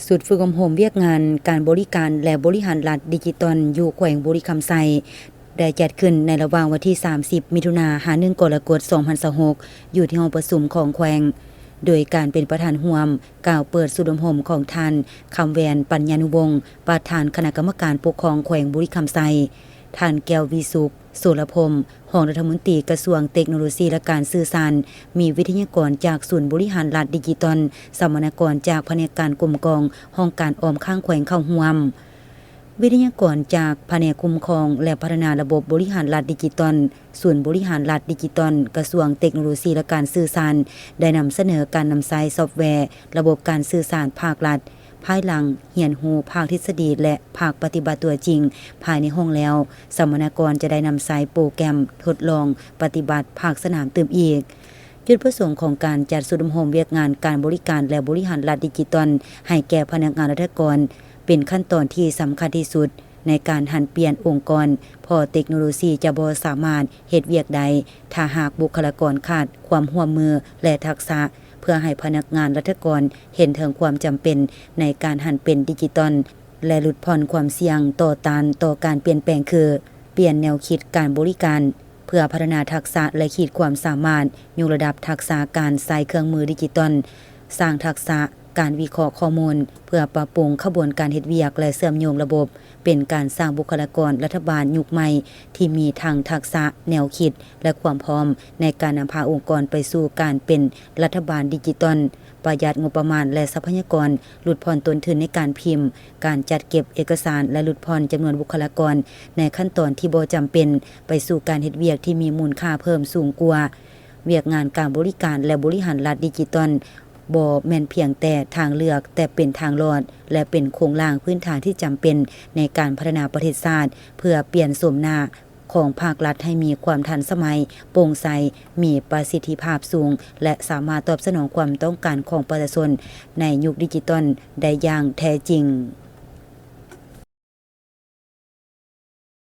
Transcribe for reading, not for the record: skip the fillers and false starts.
สุดฝึกอบรมเวียกงานการบริการและบริหารรัฐดิจิตอลอยู่แขวงบุรีคำไซได้จัดขึ้นในระหว่างวันที่ 30 มิถุนายน กรกฎาคม 2026 อยู่ที่ห้องประชุมของแขวงโดยการเป็นประธานร่วมกล่าวเปิดสุดอบรมของท่านคำแวนปัญญานุวงศ์ประธานคณะกรรมการปกครองแขวงบุรีคำไซท่านแก้ววิสุขโสรพมรองรัฐมนตรีกระทรวงเทคโนโลยีและการสื่อสารมีวิทยากรจากศูนย์บริหารรัฐดิจิตอลสัมมนากรจากแผนกการกลุ่มกองห้องการออมข้างแขวงเข้าร่วมวิทยากรจากแผนกคุ้มครองและพัฒนาระบบบริหารรัฐดิจิตอลศูนย์บริหารรัฐดิจิตอลกระทรวงเทคโนโลยีและการสื่อสารได้นำเสนอการนำใช้ซอฟต์แวร์ระบบการสื่อสารภาครัฐภายหลังเรียนรู้ภาคทฤษฎีและภาคปฏิบัติตัวจริงภายในห้องแล้วสัมมนากรจะได้นำใช้โปรแกรมทดลองปฏิบัติภาคสนามเติมอีกจุดประสงค์ของการจัดสุดอบรมเวียกงานการบริการและบริหารรัฐดิจิตอลให้แก่พนักงานรัฐกรเป็นขั้นตอนที่สำคัญที่สุดในการหันเปลี่ยนองค์กรเพราะเทคโนโลยีจะบ่สามารถเฮ็ดเวียกใดถ้าหากบุคลากรขาดความร่วมมือและทักษะเพื่อให้พนักงานรัฐกรเห็นถึงความจำเป็นในการหันเป็นดิจิตอลและลดผ่อนความเสี่ยงต่อการเปลี่ยนแปลงคือเปลี่ยนแนวคิดการบริการเพื่อพัฒนาทักษะและขีดความสามารถยกระดับทักษะการใช้เครื่องมือดิจิตอลสร้างทักษะการวิเคราะห์ข้อมูลเพื่อปรับปรุงขบวนการเฮ็ดเวียกและเชื่อมโยงระบบเป็นการสร้างบุคลากรรัฐบาลยุคใหม่ที่มีทั้งทักษะแนวคิดและความพร้อมในการนำพาองค์กรไปสู่การเป็นรัฐบาลดิจิตอลประหยัดงบประมาณและทรัพยากรลดผ่อนต้นทุนในการพิมพ์การจัดเก็บเอกสารและลดผ่อนจำนวนบุคลากรในขั้นตอนที่บ่จำเป็นไปสู่การเฮ็ดเวียกที่มีมูลค่าเพิ่มสูงกว่าเวียกงานการบริการและบริหารรัฐดิจิตอลบ่แม่นเพียงแต่ทางเลือกแต่เป็นทางรอดและเป็นโครงร่างพื้นฐานที่จำเป็นในการพัฒนาประเทศชาติเพื่อเปลี่ยนโฉมหน้าของภาครัฐให้มีความทันสมัยโปร่งใสมีประสิทธิภาพสูงและสามารถตอบสนองความต้องการของประชาชนในยุคดิจิตอลได้อย่างแท้จริง